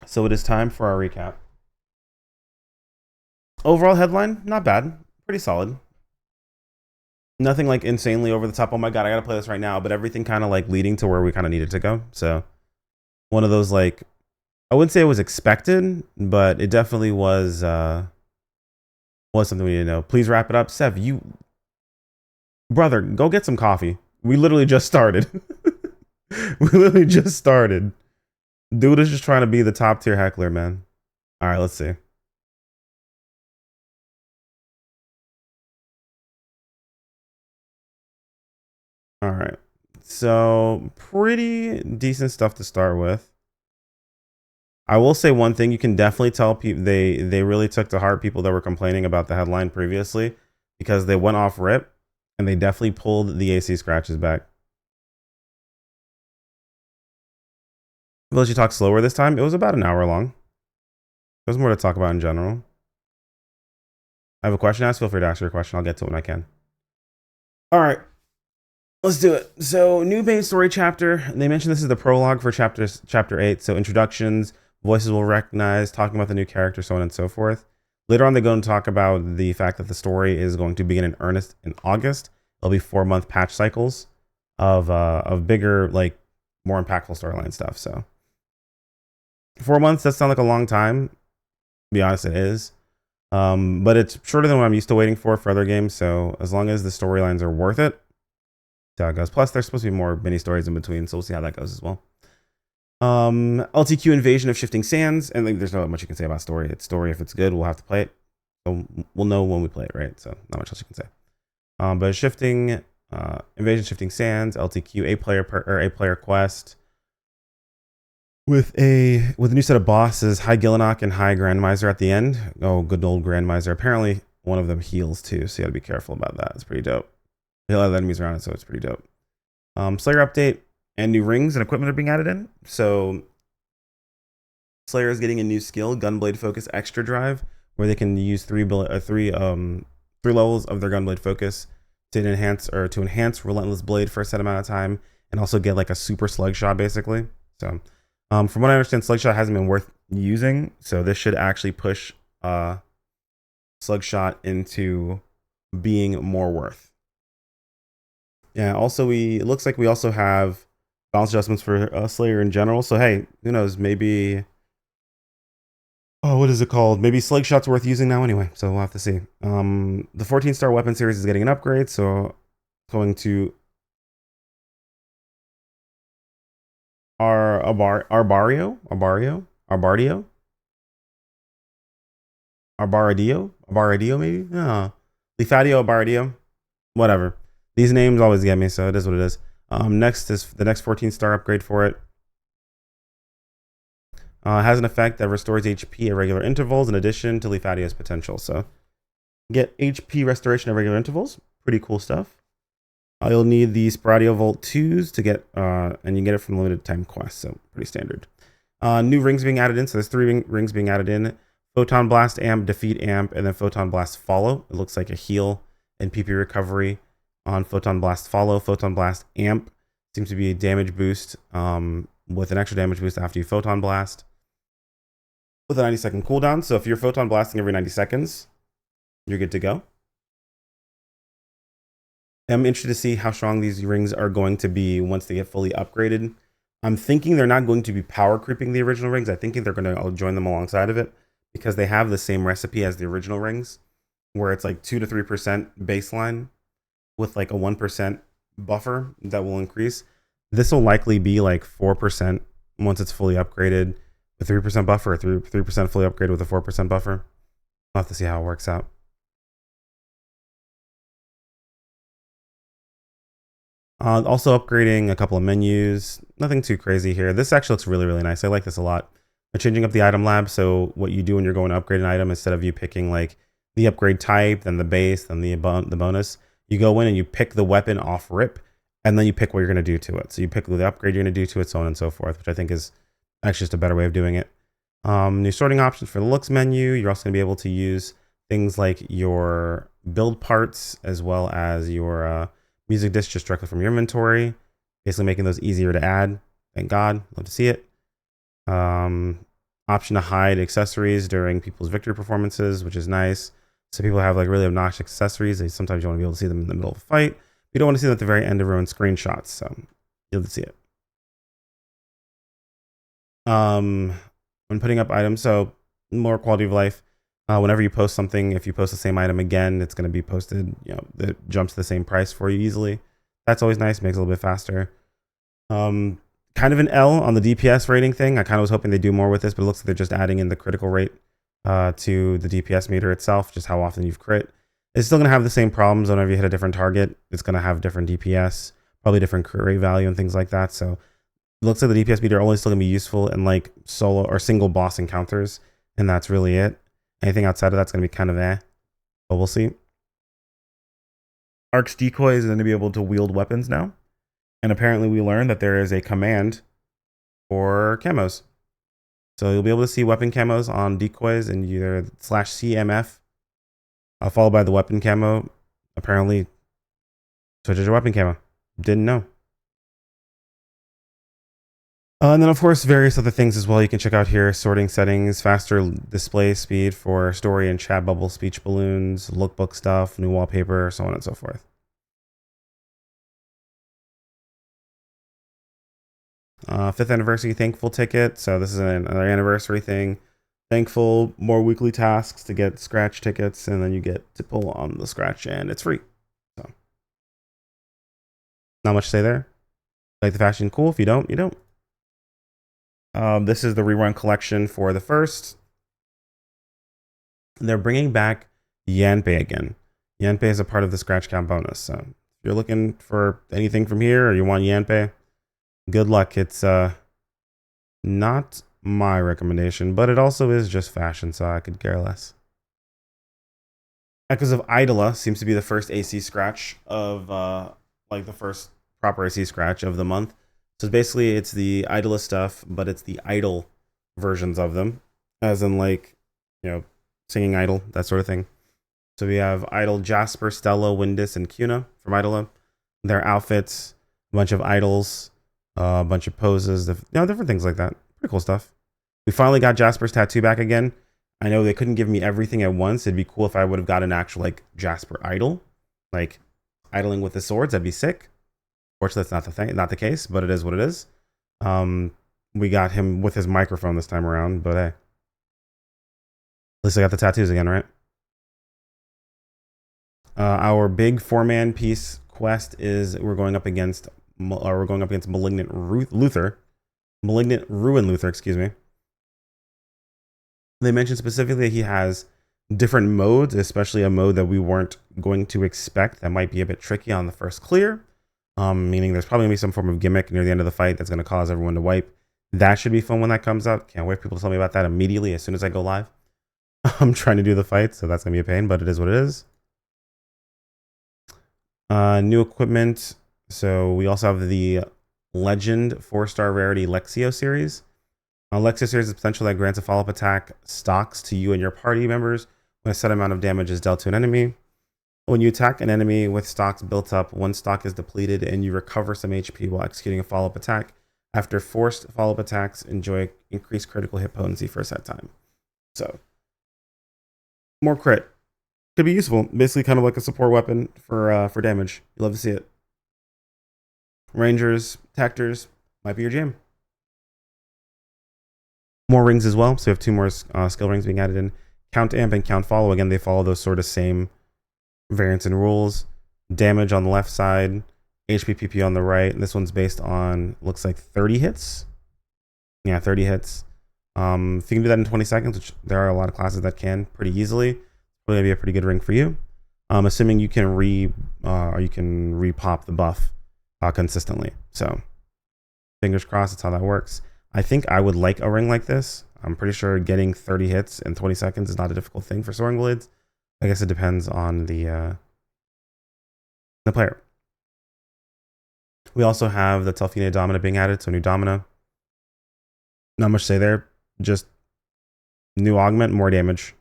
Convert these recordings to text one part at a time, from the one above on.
so it is time for our recap. Overall headline, not bad. Pretty solid. Nothing like insanely over the top. Oh my god, I gotta play this right now. But everything kind of like leading to where we kind of needed to go. So one of those like, I wouldn't say it was expected, but it definitely was something we need to know. Please wrap it up. Sev, you brother, go get some coffee. We literally just started. We literally just started. Dude is just trying to be the top tier heckler, man. All right, let's see. All right. So pretty decent stuff to start with. I will say one thing: you can definitely tell people they really took to heart people that were complaining about the headline previously, because they went off rip and they definitely pulled the AC scratches back. Will you talk slower this time? It was about an hour long. There's more to talk about in general. I have a question to ask. Feel free to ask your question. I'll get to it when I can. All right. Let's do it. So, new main story chapter. They mentioned this is the prologue for chapter 8. So, introductions, voices will recognize, talking about the new character, so on and so forth. Later on, they go and talk about the fact that the story is going to begin in earnest in August. It'll be 4-month patch cycles of bigger, like more impactful storyline stuff. So, 4 months does sound like a long time. To be honest, it is. But it's shorter than what I'm used to waiting for other games. So, as long as the storylines are worth it, how it goes. Plus, there's supposed to be more mini stories in between, so we'll see how that goes as well. LTQ Invasion of Shifting Sands, and there's not much you can say about story. It's story. If it's good, we'll have to play it. So we'll know when we play it, right? So not much else you can say. But Shifting Invasion, Shifting Sands, LTQ, a player quest with a new set of bosses, High Gillenok and High Grandmiser at the end. Oh, good old Grandmiser. Apparently, one of them heals too, so you got to be careful about that. It's pretty dope. A lot of enemies around it, so it's pretty dope. Slayer update and new rings and equipment are being added in. So Slayer is getting a new skill, Gunblade Focus Extra Drive, where they can use three levels of their Gunblade Focus to enhance Relentless Blade for a set amount of time, and also get like a super slug shot basically. So from what I understand, slug shot hasn't been worth using, so this should actually push slug shot into being more worth. Yeah, also it looks like we also have balance adjustments for Slayer in general. So hey, who knows, maybe, what is it called? Maybe Slug Shot's worth using now anyway. So we'll have to see. The 14-star weapon series is getting an upgrade, so going to Arbario maybe? Lefadio, Arbario, whatever. These names always get me, so it is what it is. Next is the next 14-star upgrade for it. Has an effect that restores HP at regular intervals in addition to Lefadio's potential. So get HP restoration at regular intervals. Pretty cool stuff. You'll need the Sporadio Volt 2s to get, and you get it from limited time quests, so pretty standard. New rings being added in, so there's 3 rings being added in. Photon Blast Amp, Defeat Amp, and then Photon Blast Follow. It looks like a heal and PP recovery on Photon Blast Follow. Photon Blast Amp seems to be a damage boost with an extra damage boost after you Photon Blast with a 90-second cooldown. So if you're Photon Blasting every 90 seconds, you're good to go. I'm interested to see how strong these rings are going to be once they get fully upgraded. I'm thinking they're not going to be power creeping the original rings. I think they're going to join them alongside of it, because they have the same recipe as the original rings, where it's like 2 to 3% baseline with like a 1% buffer that will increase. This will likely be like 4% once it's fully upgraded with 3% buffer, or 3% fully upgraded with a 4% buffer. I'll have to see how it works out. Also upgrading a couple of menus. Nothing too crazy here. This actually looks really, really nice. I like this a lot. They're changing up the item lab. So what you do when you're going to upgrade an item, instead of you picking like the upgrade type, then the base, then the bonus, you go in and you pick the weapon off rip, and then you pick what you're going to do to it. So you pick the upgrade you're going to do to it, so on and so forth, which I think is actually just a better way of doing it. New sorting options for the looks menu. You're also going to be able to use things like your build parts as well as your music disc just directly from your inventory, basically making those easier to add. Thank God. Love to see it. Option to hide accessories during people's victory performances, which is nice. So people have like really obnoxious accessories. Sometimes you want to be able to see them in the middle of a fight. You don't want to see them at the very end of everyone's screenshots. So you'll see it. When putting up items, so more quality of life. Whenever you post something, if you post the same item again, it's going to be posted, that jumps to the same price for you easily. That's always nice, makes it a little bit faster. Kind of an L on the DPS rating thing. I kind of was hoping they'd do more with this, but it looks like they're just adding in the critical rate to the DPS meter itself, just how often you've crit. It's still going to have the same problems whenever you hit a different target. It's going to have different DPS, probably different crit rate value and things like that. So it looks like the DPS meter only still going to be useful in like solo or single boss encounters, and that's really it. Anything outside of that's going to be kind of but we'll see. Ark's decoy is going to be able to wield weapons now. And apparently we learned that there is a command for camos. So you'll be able to see weapon camos on decoys and either /CMF followed by the weapon camo. Apparently switches your weapon camo. Didn't know. And then of course various other things as well you can check out here. Sorting settings, faster display speed for story and chat bubble speech balloons, lookbook stuff, new wallpaper, so on and so forth. Fifth anniversary thankful ticket. So this is another anniversary thing. Thankful, more weekly tasks to get scratch tickets, and then you get to pull on the scratch and it's free. So not much to say there. Like the fashion, cool. If you don't, you don't. This is the rerun collection for the first. They're bringing back Yanpei again. Yanpei is a part of the scratch count bonus. So if you're looking for anything from here or you want Yanpei, good luck. It's not my recommendation, but it also is just fashion, so I could care less. Echoes of Idola seems to be the first AC scratch of like the first proper AC scratch of the month. So basically it's the Idola stuff, but it's the idol versions of them, as in like, singing idol, that sort of thing. So we have Idol Jasper, Stella, Windus, and Cuna from Idola. Their outfits, a bunch of idols, a bunch of poses, different things like that. Pretty cool stuff. We finally got Jasper's tattoo back again. I know they couldn't give me everything at once. It'd be cool if I would have got an actual like Jasper idol, like idling with the swords. That'd be sick. Fortunately, that's not the thing, not the case, but it is what it is. We got him with his microphone this time around, but hey, at least I got the tattoos again, right? Our big 4-man piece quest is we're going up against Malignant Ruin Luther, excuse me. They mentioned specifically that he has different modes, especially a mode that we weren't going to expect that might be a bit tricky on the first clear. Meaning there's probably gonna be some form of gimmick near the end of the fight that's gonna cause everyone to wipe. That should be fun when that comes out. Can't wait for people to tell me about that immediately as soon as I go live. I'm trying to do the fight, so that's gonna be a pain, but it is what it is. New equipment. So we also have the Legend 4-star rarity Lexio series. Lexio series is potential that grants a follow-up attack stocks to you and your party members when a set amount of damage is dealt to an enemy. When you attack an enemy with stocks built up, one stock is depleted and you recover some HP while executing a follow-up attack. After forced follow-up attacks, enjoy increased critical hit potency for a set time. So, more crit. Could be useful. Basically kind of like a support weapon for damage. You love to see it. Rangers, Tactors, might be your jam. More rings as well. So you have 2 more skill rings being added in. Count Amp and Count Follow. Again, they follow those sort of same variants and rules. Damage on the left side, HP PP on the right. This one's based on, looks like 30 hits. Yeah, 30 hits. If you can do that in 20 seconds, which there are a lot of classes that can pretty easily, it's probably gonna be a pretty good ring for you. Assuming you can repop the buff consistently. So fingers crossed, that's how that works. I think I would like a ring like this. I'm pretty sure getting 30 hits in 20 seconds is not a difficult thing for Soaring Blades. I guess it depends on the player. We also have the Telfine Domina being added, so new Domina. Not much to say there. Just new augment, more damage.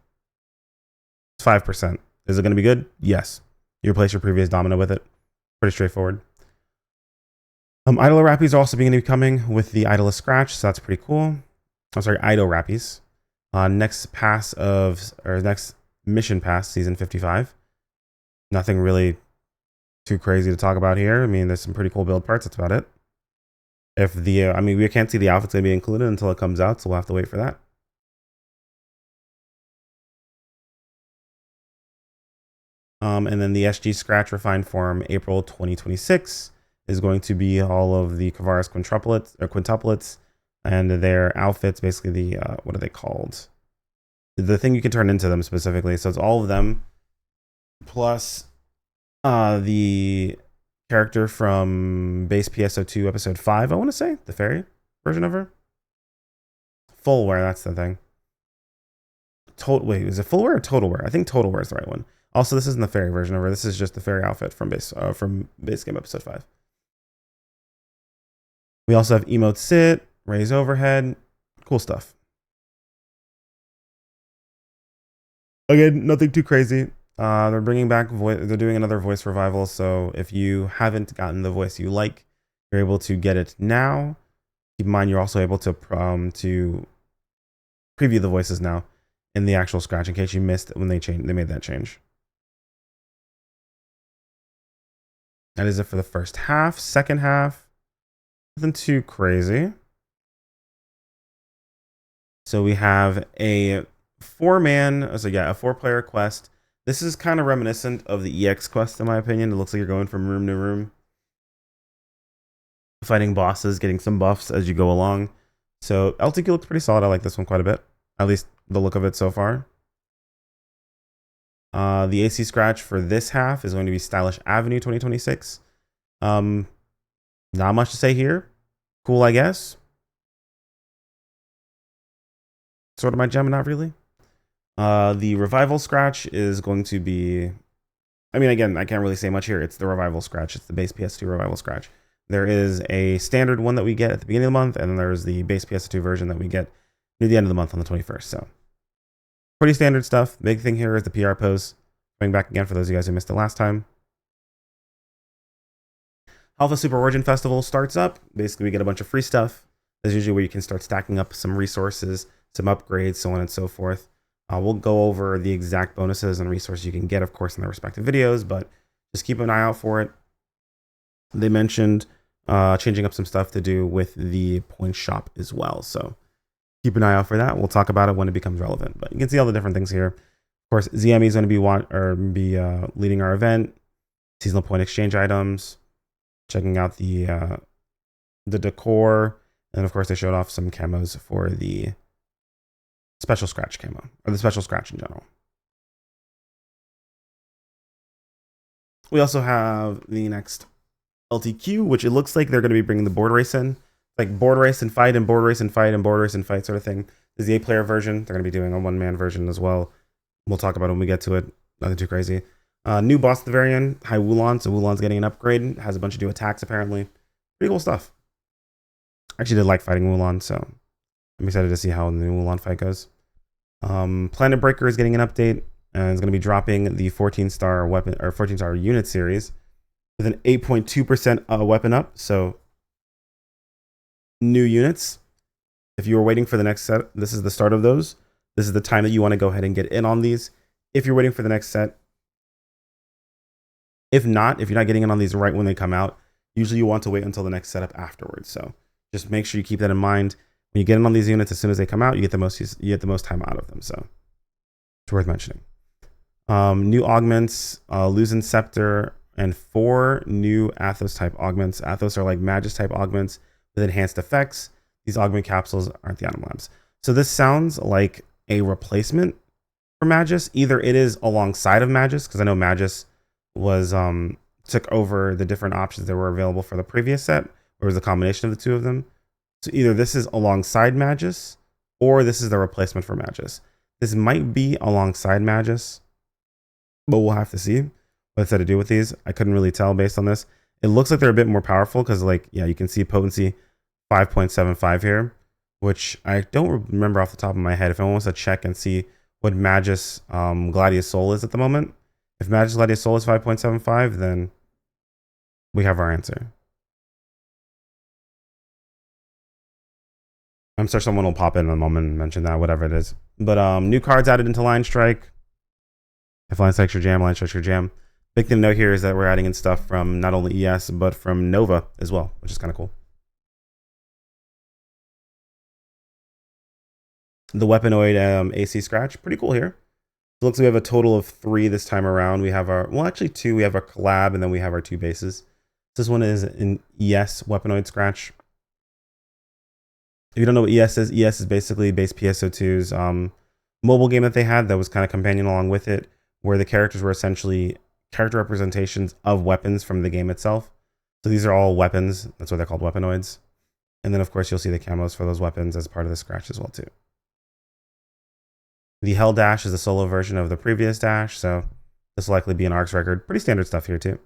It's 5%. Is it going to be good? Yes. You replace your previous Domina with it. Pretty straightforward. Idol Rappies are also going to be coming with the Idol Scratch, so that's pretty cool. I'm sorry, Idol Rappies. Next mission pass, season 55. Nothing really too crazy to talk about here. I mean, there's some pretty cool build parts. That's about it. If the, I mean, we can't see the outfit's gonna be included until it comes out, so we'll have to wait for that. And then the SG Scratch Refined Form April 2026 is going to be all of the Kavaris quintuplets and their outfits. Basically, the what are they called? The thing you can turn into them specifically. So it's all of them plus the character from base PSO2 episode 5. I want to say the fairy version of her. Full wear. That's the thing. Wait, is it full wear or total wear? I think total wear is the right one. Also, this isn't the fairy version of her. This is just the fairy outfit from base game episode 5. We also have emote sit, raise overhead, cool stuff. Again, nothing too crazy. They're bringing back they're doing another voice revival. So if you haven't gotten the voice you like, you're able to get it now. Keep in mind, you're also able to preview the voices now in the actual Scratch in case you missed when they made that change. That is it for the first half. Second half, nothing too crazy. So we have a 4-player quest. This is kind of reminiscent of the EX quest, in my opinion. It looks like you're going from room to room, fighting bosses, getting some buffs as you go along. So LTQ looks pretty solid. I like this one quite a bit, at least the look of it so far. The AC Scratch for this half is going to be Stylish Avenue 2026. Not much to say here. Cool, I guess. Sort of my gem, not really. The Revival Scratch is going to be... I mean, again, I can't really say much here. It's the Revival Scratch. It's the base PS2 Revival Scratch. There is a standard one that we get at the beginning of the month, and then there's the base PS2 version that we get near the end of the month on the 21st. So, pretty standard stuff. Big thing here is the PR pose. Coming back again for those of you guys who missed it last time. Alpha Super Origin Festival starts up. Basically, we get a bunch of free stuff. That's usually where you can start stacking up some resources, some upgrades, so on and so forth. We'll go over the exact bonuses and resources you can get, of course, in their respective videos, but just keep an eye out for it. They mentioned changing up some stuff to do with the point shop as well. So keep an eye out for that. We'll talk about it when it becomes relevant. But you can see all the different things here. Of course, ZME is going to be leading our event. Seasonal point exchange items. Checking out the decor. And of course, they showed off some camos for the special scratch camo, or the special scratch in general. We also have the next LTQ, which it looks like they're going to be bringing the board race in. Like board race and fight and board race and fight and board race and fight sort of thing. This is the 8-player version. They're going to be doing a 1-man version as well. We'll talk about it when we get to it. Nothing too crazy. New boss at the very end, High Wulon. So Wulon's getting an upgrade. Has a bunch of new attacks apparently. Pretty cool stuff. I actually did like fighting Wulon, so I'm excited to see how the new Wulon fight goes. Planet Breaker is getting an update and is going to be dropping the 14-star weapon or 14-star unit series with an 8.2% weapon up. So new units. If you were waiting for the next set, this is the start of those. This is the time that you want to go ahead and get in on these. If you're waiting for the next set. If not, if you're not getting in on these right when they come out, usually you want to wait until the next setup afterwards. So just make sure you keep that in mind. When you get in on these units as soon as they come out, you get the most time out of them. So it's worth mentioning. New augments, Luzin Scepter, and 4 new Athos type augments. Athos are like Magus type augments with enhanced effects. These augment capsules aren't the Atom Labs. So this sounds like a replacement for Magus. Either it is alongside of Magus, because I know Magus was took over the different options that were available for the previous set, or it was a combination of the two of them. So either this is alongside Magus, or this is the replacement for Magus. This might be alongside Magus, but we'll have to see what it's had to do with these. I couldn't really tell based on this. It looks like they're a bit more powerful because, like, yeah, you can see potency 5.75 here, which I don't remember off the top of my head. If anyone wants to check and see what Magus Gladius Soul is at the moment, if Magus Gladius Soul is 5.75, then we have our answer. I'm sure someone will pop in a moment and mention that, whatever it is. But new cards added into Line Strike. If Line Strike's your jam, Line Strike's your jam. Big thing to note here is that we're adding in stuff from not only ES, but from Nova as well, which is kind of cool. The Weaponoid AC Scratch, pretty cool here. So looks like we have a total of 3 this time around. We have our, well, actually 2. We have our collab, and then we have our 2 bases. This one is an ES Weaponoid Scratch. If you don't know what ES is basically base PSO2's mobile game that they had that was kind of companion along with it, where the characters were essentially character representations of weapons from the game itself. So these are all weapons. That's why they're called Weaponoids. And then, of course, you'll see the camos for those weapons as part of the Scratch as well, too. The Hell Dash is a solo version of the previous Dash, so this will likely be an ARCS record. Pretty standard stuff here, too.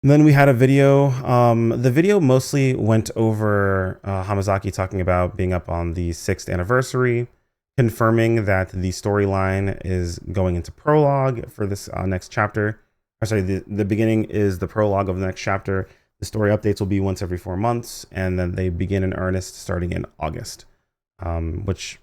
And then we had a video. The video mostly went over Hamazaki talking about being up on the 6th anniversary, confirming that the storyline is going into prologue for this next chapter. Or sorry, the beginning is the prologue of the next chapter. The story updates will be once every 4 months, and then they begin in earnest starting in August, which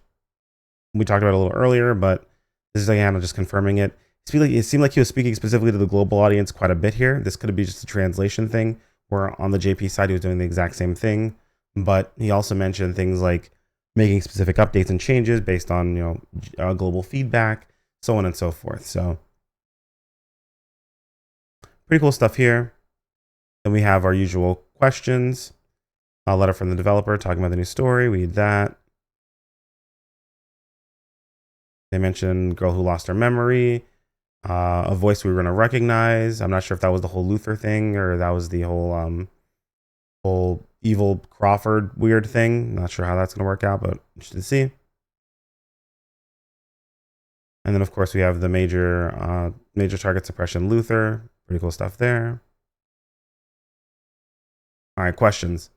we talked about a little earlier, but this is again just confirming it. It seemed like he was speaking specifically to the global audience quite a bit here. This could be just a translation thing, where on the JP side he was doing the exact same thing, but he also mentioned things like making specific updates and changes based on global feedback, so on and so forth. So pretty cool stuff here. Then we have our usual questions. A letter from the developer talking about the new story. We need that. They mentioned girl who lost her memory, a voice we were going to recognize. I'm not sure if that was the whole Luther thing or that was the whole evil Crawford weird thing. Not sure how that's going to work out, but interested to see. And then, of course, we have the major target suppression Luther. Pretty cool stuff there. All right, questions.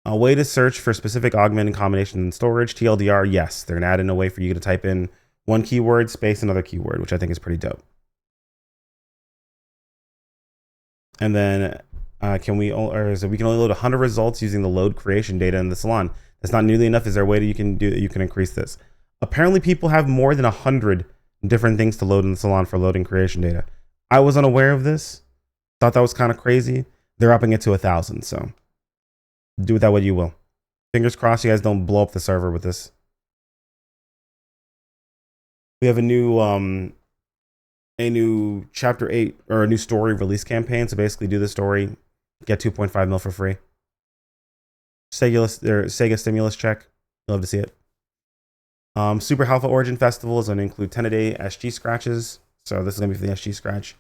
A way to search for specific augment and combination in storage. TLDR, yes. They're going to add in a way for you to type in one keyword, space another keyword, which I think is pretty dope. And then we can only load 100 results using the load creation data in the salon. That's not nearly enough. Is there a way that you can increase this? Apparently people have more than 100 different things to load in the salon for loading creation data. I was unaware of this. Thought that was kind of crazy. They're upping it to 1,000, so do with that what you will. Fingers crossed you guys don't blow up the server with this. We have a new chapter 8 or a new story release campaign. So basically do the story, get 2.5 mil for free. SEGA stimulus check. Love to see it. Super Alpha Origin Festival is going to include 10-a-day SG scratches. So this is going to be for the SG scratch.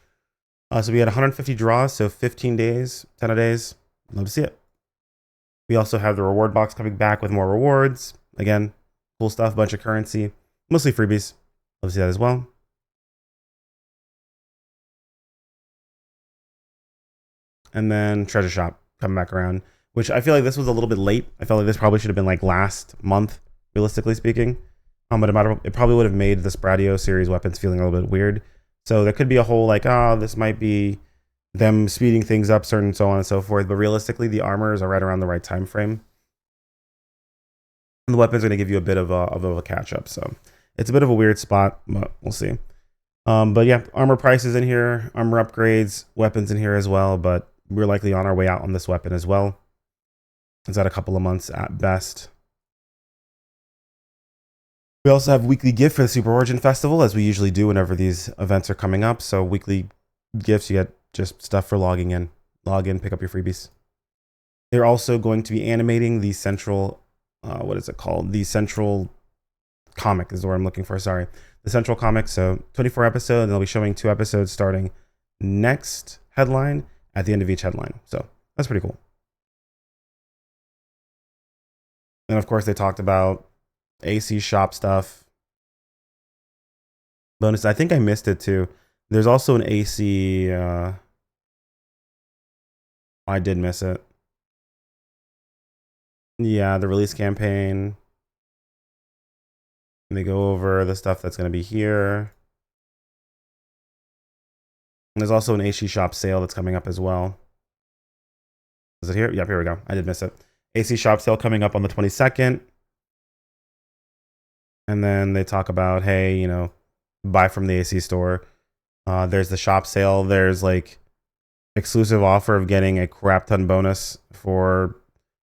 So we had 150 draws, so 15 days, 10 a days. Love to see it. We also have the reward box coming back with more rewards. Again, cool stuff, bunch of currency, mostly freebies. Love to see that as well. And then Treasure Shop coming back around, which I feel like this was a little bit late. I felt like this probably should have been like last month, realistically speaking. But it probably would have made the Spradio series weapons feeling a little bit weird. So there could be a whole like, this might be them speeding things up, certain so on and so forth. But realistically, the armors are right around the right time frame. And the weapons are going to give you a bit of a catch up. So it's a bit of a weird spot, but we'll see. But yeah, armor prices in here, armor upgrades, weapons in here as well. But we're likely on our way out on this weapon as well. It's at a couple of months at best. We also have weekly gift for the Super Origin Festival, as we usually do whenever these events are coming up. So weekly gifts, you get just stuff for logging in. Log in, pick up your freebies. They're also going to be animating the central, what is it called? The central comic is the word I'm looking for, sorry. The central comic, so 24 episodes, and they'll be showing 2 episodes starting next headline at the end of each headline. So that's pretty cool. And of course, they talked about AC shop stuff. Bonus, I think I missed it too. There's also an AC, I did miss it. Yeah, the release campaign. And they go over the stuff that's going to be here. And there's also an AC shop sale that's coming up as well. Is it here? Yep, here we go. I did miss it. AC shop sale coming up on the 22nd. And then they talk about, hey, you know, buy from the AC store. There's the shop sale. There's like exclusive offer of getting a crap ton bonus for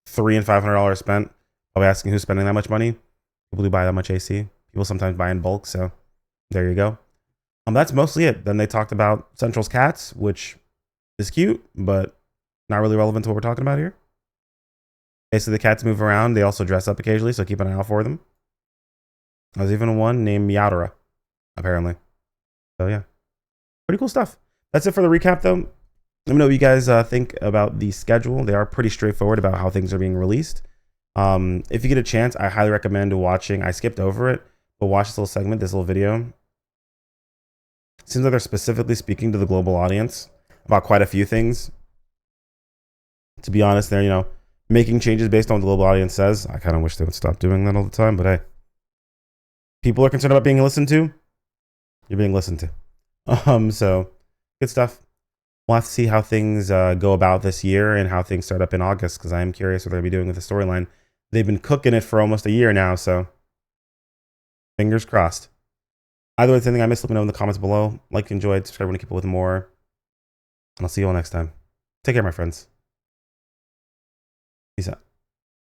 $300 and $500 spent. I'll be asking who's spending that much money. People who buy that much AC. People sometimes buy in bulk. So there you go. That's mostly it. Then they talked about Central's cats, which is cute, but not really relevant to what we're talking about here. Okay, so the cats move around. They also dress up occasionally, so keep an eye out for them. There's even one named Meowdera, apparently. So yeah, pretty cool stuff. That's it for the recap, though. Let me know what you guys think about the schedule. They are pretty straightforward about how things are being released. If you get a chance, I highly recommend watching. I skipped over it, but watch this little segment, this little video. Seems like they're specifically speaking to the global audience about quite a few things. To be honest, they're, you know, making changes based on what the global audience says. I kind of wish they would stop doing that all the time, but hey, people are concerned about being listened to. You're being listened to. So good stuff. We'll have to see how things go about this year and how things start up in August, because I am curious what they're going to be doing with the storyline. They've been cooking it for almost a year now, so fingers crossed. Either way, if there's anything I missed, let me know in the comments below. Like, enjoyed, subscribe, want to keep up with more. And I'll see you all next time. Take care, my friends. Peace out.